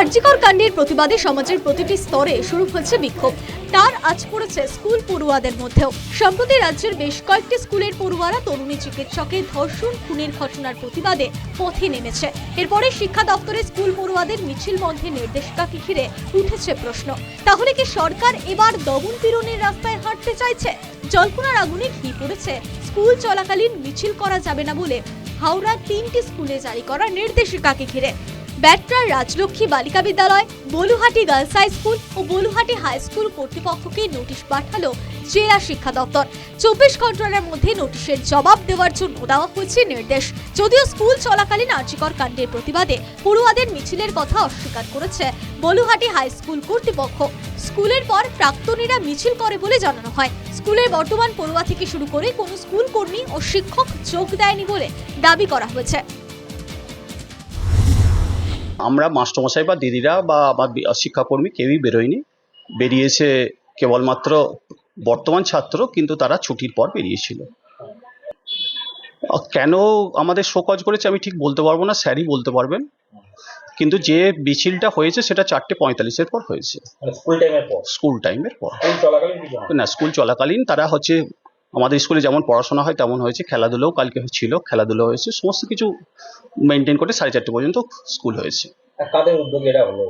আরজিকর কাণ্ডের প্রতিবাদে সমাজের প্রতিটি স্তরে শুরু হয়েছে বিক্ষোভ। তার আজ পড়েছে স্কুল পড়ুয়াদের মধ্যেও। সম্প্রতি রাজ্যের বেশ কয়েকটি স্কুলের পড়ুয়ারা তরুণী চিকিৎসকের ধর্ষণ খুনের ঘটনার প্রতিবাদে পথে নেমেছে। এরপরে শিক্ষা দপ্তরে স্কুল পড়ুয়াদের মিছিল বন্ধের নির্দেশিকাকে ঘিরে উঠেছে প্রশ্ন, তাহলে কি সরকার এবার দমন পীড়নের রাস্তায় হাঁটতে চাইছে? জল্পনার আগুনে ঘি পড়েছে স্কুল চলাকালীন মিছিল করা যাবে না বলে হাওড়া 3টি স্কুলে জারি করা নির্দেশিকাকে ঘিরে। ব্যাটরার রাজলক্ষ্মী বালিকা বিদ্যালয়, বলুহাটি গার্লস হাই স্কুল ও বলুহাটি হাই স্কুল কর্তৃপক্ষকে নোটিশ পাঠালো জেলা শিক্ষা দপ্তর। 24 ঘন্টার মধ্যে নোটিশের জবাব দেওয়ার জন্য দেওয়া হয়েছে নির্দেশ। যদিও স্কুল চলাকালীন আরজিকর কাণ্ডের প্রতিবাদে পড়ুয়াদের মিছিলের কথা অস্বীকার করেছে বলুহাটি হাই স্কুল কর্তৃপক্ষ। স্কুলের পর প্রাক্তনীরা মিছিল করে বলে জানানো হয়। স্কুলের বর্তমান পড়ুয়া থেকে শুরু করে কোনো স্কুল কর্মী ও শিক্ষক যোগ দেয়নি বলে দাবি করা হয়েছে। আমরা মাস্টারমশাই বা দিদিরা বা আমার শিক্ষাকর্মী কেউই বেরোয়নি। বেরিয়েছে কেবলমাত্র বর্তমান ছাত্র, কিন্তু তারা ছুটির পর বেরিয়েছিল। কেন আমাদের শোকজ করেছে আমি ঠিক বলতে পারবো না, স্যারই বলতে পারবেন। কিন্তু যে মিছিলটা হয়েছে সেটা 4:45-এর পর হয়েছে, স্কুল টাইমের পর। না, স্কুল চলাকালীন তারা হচ্ছে আমাদের স্কুলে যেমন পড়াশোনা হয় তেমন হয়েছে, খেলাধুলোও কালকে ছিল, খেলাধুলো হয়েছে, সমস্ত কিছু মেনটেন করে 4:30 পর্যন্ত স্কুল হয়েছে। কাদের উদ্যোগে এটা হলো?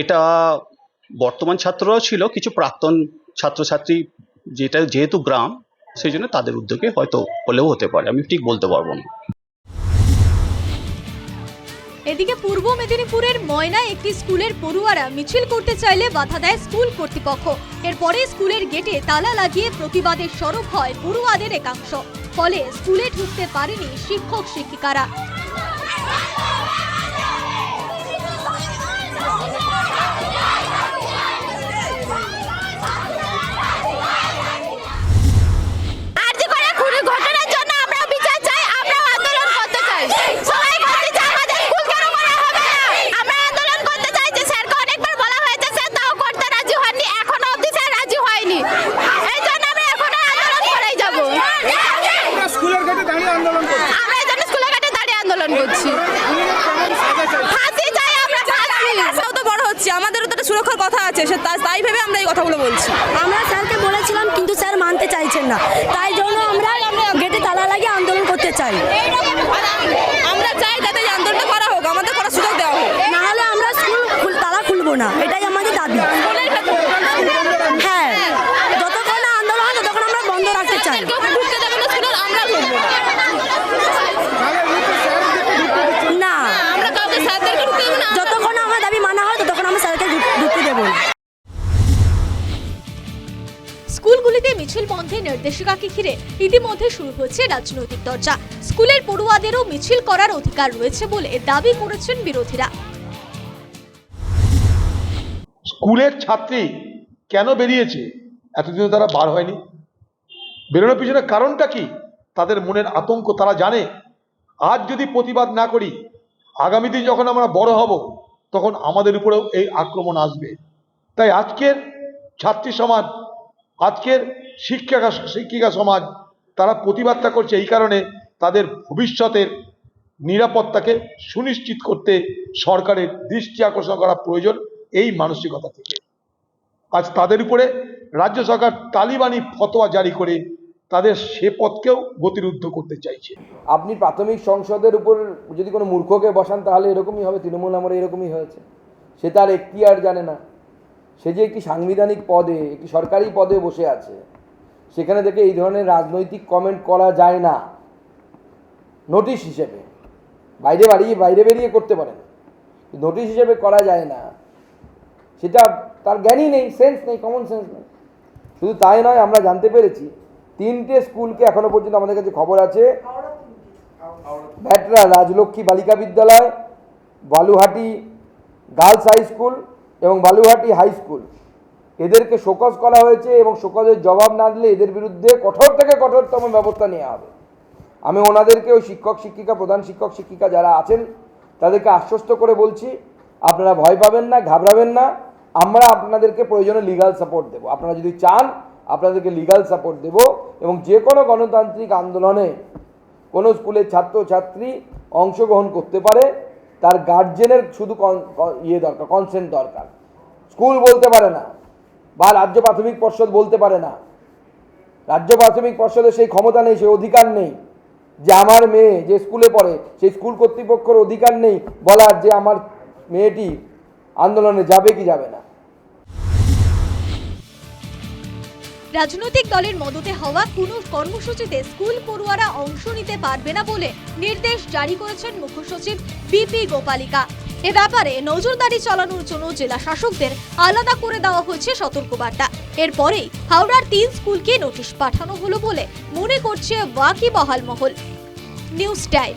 এটা বর্তমান ছাত্ররাও ছিল, কিছু প্রাক্তন ছাত্রছাত্রী, যেহেতু গ্রাম সেই জন্য তাদের উদ্যোগে হয়তো হলেও হতে পারে, আমি ঠিক বলতে পারবো না। এদিকে পূর্ব মেদিনীপুরের ময়নায় একটি স্কুলের পড়ুয়ারা মিছিল করতে চাইলে বাধা দেয় স্কুল কর্তৃপক্ষ। এরপরে স্কুলের গেটে তালা লাগিয়ে প্রতিবাদের সরব হয় পড়ুয়াদের একাংশ। ফলে স্কুলে ঢুকতে পারেনি শিক্ষক শিক্ষিকারা। আমাদেরও তো সুরক্ষার কথা আছে, তাই ভেবে আমরা এই কথাগুলো বলছি। আমরা স্যারকে বলেছিলাম কিন্তু স্যার মানতে চাইছেন না, তাই জন্য আমরা গেটে তালা লাগিয়ে আন্দোলন করতে চাই। আমরা চাই যাতে এই আন্দোলনটা করা হোক, আমাদের করার সুযোগ দেওয়া হোক, না হলে আমরা স্কুল তালা খুলবো না, এটাই আমাদের দাবি। হ্যাঁ, যতক্ষণ না আন্দোলন হয় ততক্ষণ আমরা বন্ধ রাখতে চাই। ঢুকতে দেবে না স্কুলে, আমরা ঢুকবো না, আমরা কাউকে স্যারদেরকে ঢুকতে দেবো না। যতক্ষণ আমার দাবি মানা হয় ততক্ষণ আমরা স্যারকে ঢুকতে দেবো না। স্কুলগুলিতে মিছিল বন্ধের নির্দেশিকাকে ঘিরে ইতিমধ্যে শুরু হয়েছে রাজনৈতিক চর্চা। স্কুলের পড়ুয়াদেরও মিছিল করার অধিকার রয়েছে বলে দাবি করেছেন বিরোধীরা। স্কুলের ছাত্রী কেন বেরিয়েছে? এতদিন তারা বার হয়নি। বেরোনোর পিছনে কারণটা কি? তাদের মনের আতঙ্ক তারা জানে। আজ যদি প্রতিবাদ না করি, আগামী দিন যখন আমরা বড় হব তখন আমাদের উপরেও এই আক্রমণ আসবে। তাই আজকের ছাত্রী সমাজ, আজকের শিক্ষিকা সমাজ তারা প্রতিবাদটা করছে এই কারণে, তাদের ভবিষ্যতের নিরাপত্তাকে সুনিশ্চিত করতে সরকারের দৃষ্টি আকর্ষণ করা প্রয়োজন। এই মানসিকতা থেকে আজ তাদের উপরে রাজ্য সরকার তালিবানি ফতোয়া জারি করে তাদের সে পথকেও গতিরুদ্ধ করতে চাইছে। আপনি প্রাথমিক সংসদের উপর যদি কোনো মূর্খকে বসান তাহলে এরকমই হবে। তৃণমূল আমলে এরকমই হয়েছে। সে তার এখতিয়ার জানে না। সে যে একটি সাংবিধানিক পদে, একটি সরকারি পদে বসে আছে, সেখানে থেকে এই ধরনের রাজনৈতিক কমেন্ট করা যায় না। নোটিশ হিসেবে বাইরে বেরিয়ে করতে পারেন, নোটিশ হিসেবে করা যায় না। সেটা তার জ্ঞানই নেই, সেন্স নেই, কমন সেন্স নেই। শুধু তাই নয়, আমরা জানতে পেরেছি 3টে স্কুলকে এখনো পর্যন্ত আমাদের কাছে খবর আছে, ব্যাটরা রাজলক্ষ্মী বালিকা বিদ্যালয়, বালুহাটি গার্লস হাই স্কুল এবং বালুহাটি হাই স্কুল, এদেরকে শোকজ করা হয়েছে এবং শোকজের জবাব না দিলে এদের বিরুদ্ধে কঠোর থেকে কঠোরতম ব্যবস্থা নেওয়া হবে। আমি ওনাদেরকে, ওই শিক্ষক শিক্ষিকা, প্রধান শিক্ষক শিক্ষিকা যারা আছেন তাদেরকে আশ্বস্ত করে বলছি, আপনারা ভয় পাবেন না, ঘাবড়াবেন না। আমরা আপনাদেরকে প্রয়োজনে লিগাল সাপোর্ট দেব। আপনারা যদি চান আপনাদেরকে লিগাল সাপোর্ট দেব এবং যে কোনো গণতান্ত্রিক আন্দোলনে কোনো স্কুলের ছাত্রছাত্রী অংশগ্রহণ করতে পারে, তার গার্জেনের শুধু দরকার, কনসেন্ট দরকার। স্কুল বলতে পারে না বা রাজ্য প্রাথমিক পর্ষদ বলতে পারে না, রাজ্য প্রাথমিক পর্ষদের সেই ক্ষমতা নেই, সেই অধিকার নেই যে আমার মেয়ে যে স্কুলে পড়ে সেই স্কুল কর্তৃপক্ষের অধিকার নেই বলার যে আমার মেয়েটি আন্দোলনে যাবে কি যাবে না। রাজনৈতিক দলের মদতে হওয়া কোনো কর্মসূচিতে স্কুল পড়ুয়ারা অংশ নিতে পারবে না বলে নির্দেশ জারি করেছেন মুখ্য সচিব বিপি গোপালিকা। এ ব্যাপারে নজরদারি চালানোর জন্য জেলা শাসকদের আলাদা করে দেওয়া হয়েছে সতর্কবার্তা। এরপরেই হাওড়ার 3 স্কুলকে নোটিশ পাঠানো হলো বলে মনে করছে ওয়াকিবহাল মহল। News time.